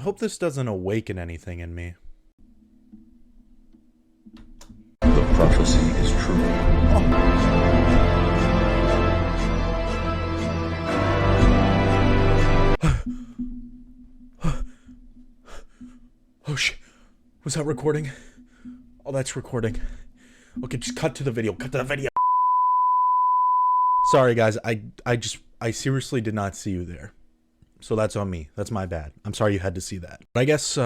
hope this doesn't awaken anything in me. The prophecy is true. Oh shit. Was that recording? Oh, that's recording. Okay, just cut to the video. Cut to the video. Sorry guys, I seriously did not see you there. So that's on me. That's my bad. I'm sorry you had to see that. But I guess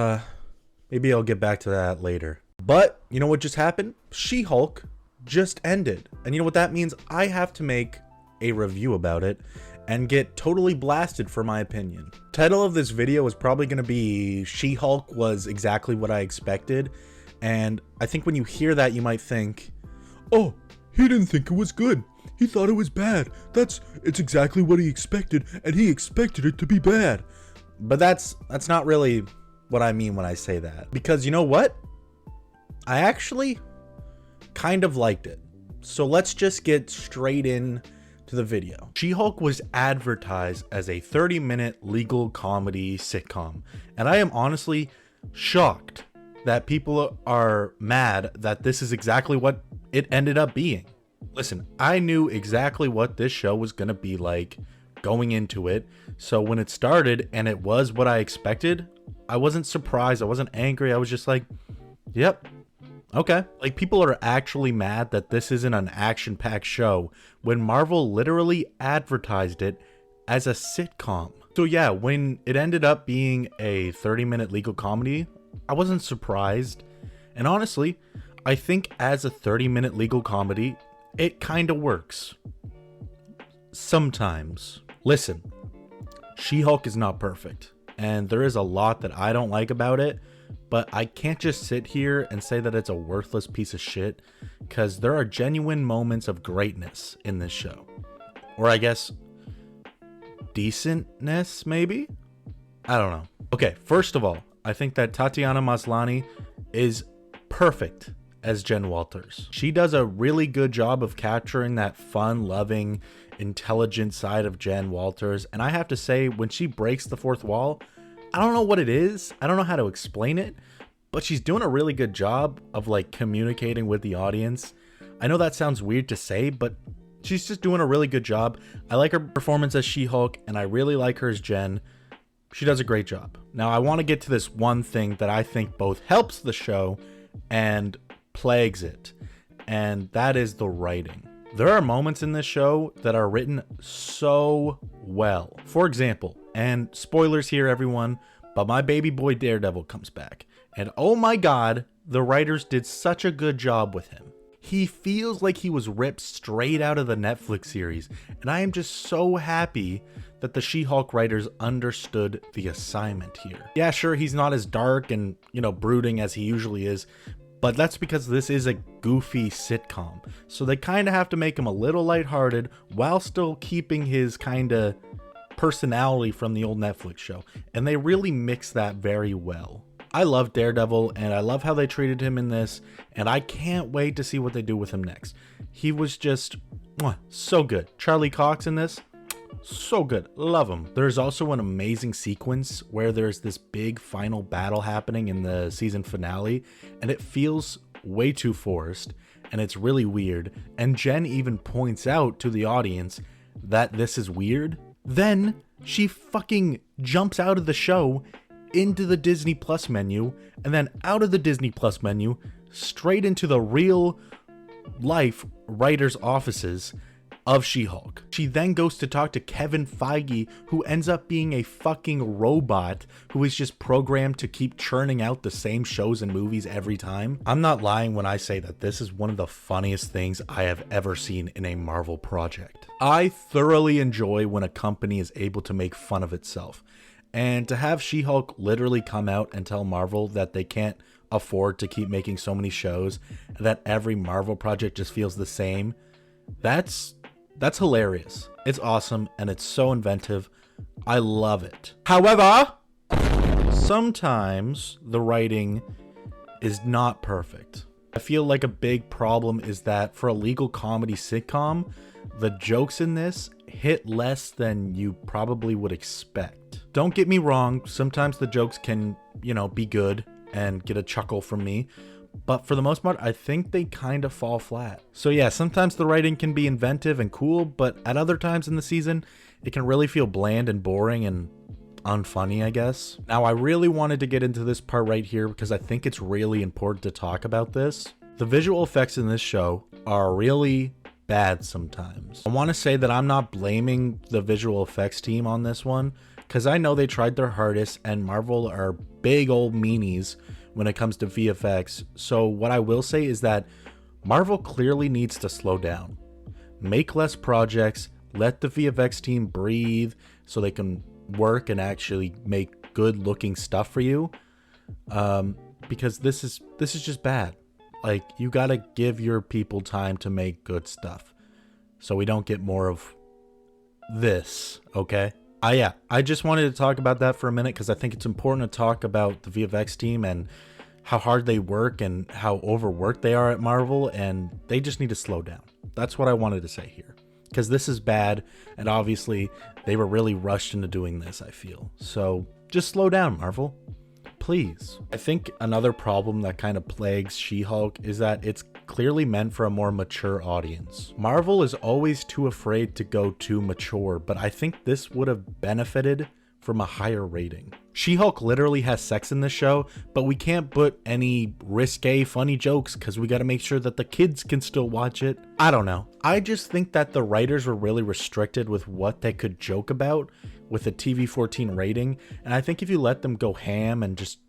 maybe I'll get back to that later. But you know what just happened? She-Hulk just ended. And you know what that means? I have to make a review about it and get totally blasted for my opinion. Title of this video is probably going to be She-Hulk was exactly what I expected. And I think when you hear that, you might think, oh, he didn't think it was good. He thought it was bad. It's exactly what he expected, and he expected it to be bad. But that's not really what I mean when I say that. Because you know what? I actually kind of liked it. So let's just get straight in to the video. She-Hulk was advertised as a 30-minute legal comedy sitcom. And I am honestly shocked that people are mad that this is exactly what it ended up being. Listen, I knew exactly what this show was going to be like going into it. So when it started and it was what I expected, I wasn't surprised. I wasn't angry. I was just like, yep, okay. Like, people are actually mad that this isn't an action-packed show when Marvel literally advertised it as a sitcom. So yeah, when it ended up being a 30-minute legal comedy, I wasn't surprised. And honestly, I think as a 30-minute legal comedy, it kind of works. Sometimes. Listen, She-Hulk is not perfect, and there is a lot that I don't like about it, but I can't just sit here and say that it's a worthless piece of shit, because there are genuine moments of greatness in this show. Or I guess, decentness, maybe? I don't know. Okay, first of all, I think that Tatiana Maslany is perfect as Jen Walters. She does a really good job of capturing that fun, loving, intelligent side of Jen Walters. And I have to say, when she breaks the fourth wall, I don't know what it is. I don't know how to explain it, but she's doing a really good job of like communicating with the audience. I know that sounds weird to say, but she's just doing a really good job. I like her performance as She-Hulk, and I really like her as Jen. She does a great job. Now, I want to get to this one thing that I think both helps the show and plagues it, and that is the writing. There are moments in this show that are written so well. For example, and spoilers here everyone, but my baby boy Daredevil comes back, and oh my god, the writers did such a good job with him. He feels like he was ripped straight out of the Netflix series, and I am just so happy that the She-Hulk writers understood the assignment here. Yeah, sure, he's not as dark and, brooding as he usually is, but that's because this is a goofy sitcom. So they kind of have to make him a little lighthearted while still keeping his kind of personality from the old Netflix show. And they really mix that very well. I love Daredevil, and I love how they treated him in this, and I can't wait to see what they do with him next. He was just so good. Charlie Cox in this, so good. Love him. There's also an amazing sequence where there's this big final battle happening in the season finale, and it feels way too forced, and it's really weird. And Jen even points out to the audience that this is weird. Then she fucking jumps out of the show into the Disney Plus menu, and then out of the Disney Plus menu straight into the real life writers' offices of She-Hulk. She then goes to talk to Kevin Feige, who ends up being a fucking robot who is just programmed to keep churning out the same shows and movies every time. I'm not lying when I say that this is one of the funniest things I have ever seen in a Marvel project. I thoroughly enjoy when a company is able to make fun of itself. And to have She-Hulk literally come out and tell Marvel that they can't afford to keep making so many shows, and that every Marvel project just feels the same, that's hilarious. It's awesome, and it's so inventive. I love it. However, sometimes the writing is not perfect. I feel like a big problem is that for a legal comedy sitcom, the jokes in this hit less than you probably would expect. Don't get me wrong, sometimes the jokes can, be good and get a chuckle from me, but for the most part, I think they kind of fall flat. So yeah, sometimes the writing can be inventive and cool, but at other times in the season, it can really feel bland and boring and unfunny, I guess. Now, I really wanted to get into this part right here because I think it's really important to talk about this. The visual effects in this show are really bad sometimes. I want to say that I'm not blaming the visual effects team on this one, because I know they tried their hardest and Marvel are big old meanies when it comes to VFX. So what I will say is that Marvel clearly needs to slow down. Make less projects, let the VFX team breathe so they can work and actually make good looking stuff for you. Because this is just bad. Like, you gotta give your people time to make good stuff so we don't get more of this, okay? Yeah, I just wanted to talk about that for a minute because I think it's important to talk about the VFX team and how hard they work and how overworked they are at Marvel, and they just need to slow down. That's what I wanted to say here, because this is bad, and obviously they were really rushed into doing this, I feel. So just slow down, Marvel. Please. I think another problem that kind of plagues She-Hulk is that it's clearly meant for a more mature audience. Marvel is always too afraid to go too mature, but I think this would have benefited from a higher rating. She-Hulk literally has sex in this show, but we can't put any risque, funny jokes because we got to make sure that the kids can still watch it. I don't know. I just think that the writers were really restricted with what they could joke about with a TV-14 rating, and I think if you let them go ham and just,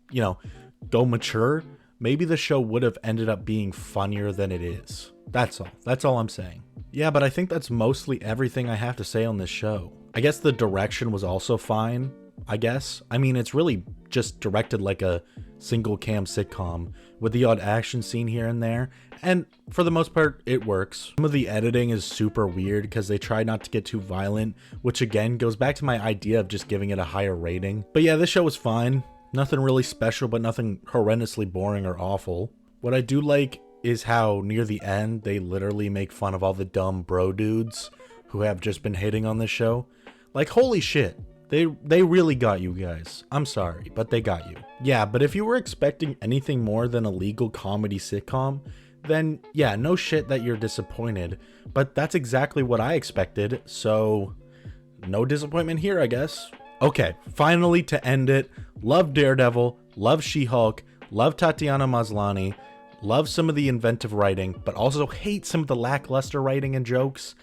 go mature, maybe the show would have ended up being funnier than it is. That's all. That's all I'm saying. Yeah, but I think that's mostly everything I have to say on this show. I guess the direction was also fine, I guess. I mean, it's really just directed like a single cam sitcom with the odd action scene here and there. And for the most part, it works. Some of the editing is super weird because they try not to get too violent, which again goes back to my idea of just giving it a higher rating. But yeah, this show was fine. Nothing really special, but nothing horrendously boring or awful. What I do like is how near the end, they literally make fun of all the dumb bro dudes who have just been hating on this show. Like, holy shit. They really got you guys. I'm sorry, but they got you. Yeah, but if you were expecting anything more than a legal comedy sitcom, then yeah, no shit that you're disappointed. But that's exactly what I expected, so no disappointment here, I guess. Okay, finally to end it, love Daredevil, love She-Hulk, love Tatiana Maslany, love some of the inventive writing, but also hate some of the lackluster writing and jokes.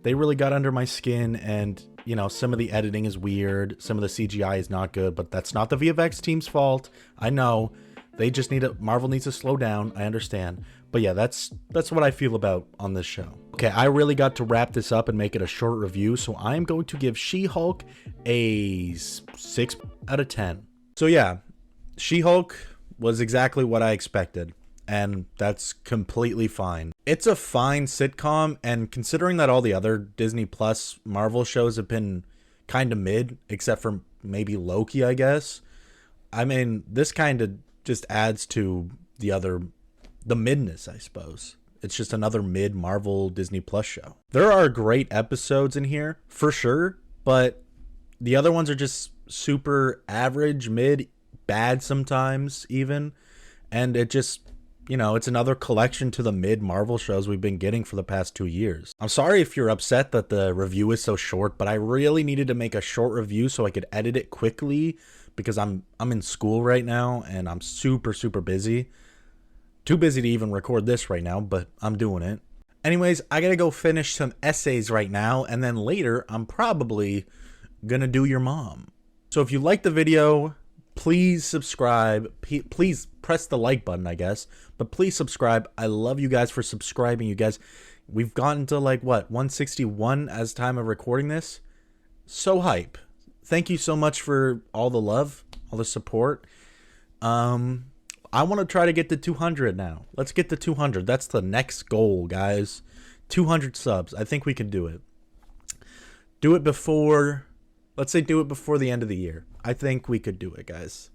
They really got under my skin, and some of the editing is weird, some of the CGI is not good, but that's not the VFX team's fault. I know. They just Marvel needs to slow down, I understand. But yeah, that's what I feel about on this show. Okay, I really got to wrap this up and make it a short review, so I'm going to give She-Hulk a 6 out of 10. So yeah, She-Hulk was exactly what I expected, and that's completely fine. It's a fine sitcom, and considering that all the other Disney Plus Marvel shows have been kind of mid, except for maybe Loki, I guess. I mean, this kind of just adds to the midness, I suppose. It's just another mid Marvel Disney Plus show. There are great episodes in here, for sure, but the other ones are just super average, mid, bad sometimes even, and it just... it's another collection to the mid-Marvel shows we've been getting for the past 2 years. I'm sorry if you're upset that the review is so short, but I really needed to make a short review so I could edit it quickly because I'm in school right now and I'm super, super busy. Too busy to even record this right now, but I'm doing it. Anyways, I gotta go finish some essays right now, and then later I'm probably gonna do your mom. So if you like the video, please subscribe. Please press the like button, I guess. But please subscribe. I love you guys for subscribing. You guys, we've gotten to 161 as time of recording this. So hype. Thank you so much for all the love, all the support. I want to try to get to 200 now. Let's get to 200. That's the next goal, guys. 200 subs. I think we can do it. Do it before... Let's say do it before the end of the year. I think we could do it, guys.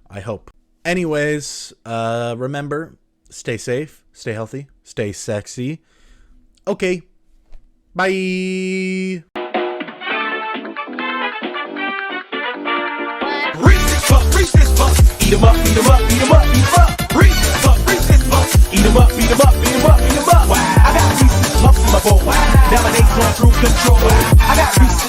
I hope. Anyways, remember, stay safe, stay healthy, stay sexy. Okay, bye. reach this fuck. Eat 'em up, eat 'em up, eat 'em up, eat 'em up. Reach this fuck. Eat 'em up, eat 'em up, eat 'em up, eat 'em up. I got Reese's puffs in my bowl. Now my days going through control. I got Reese's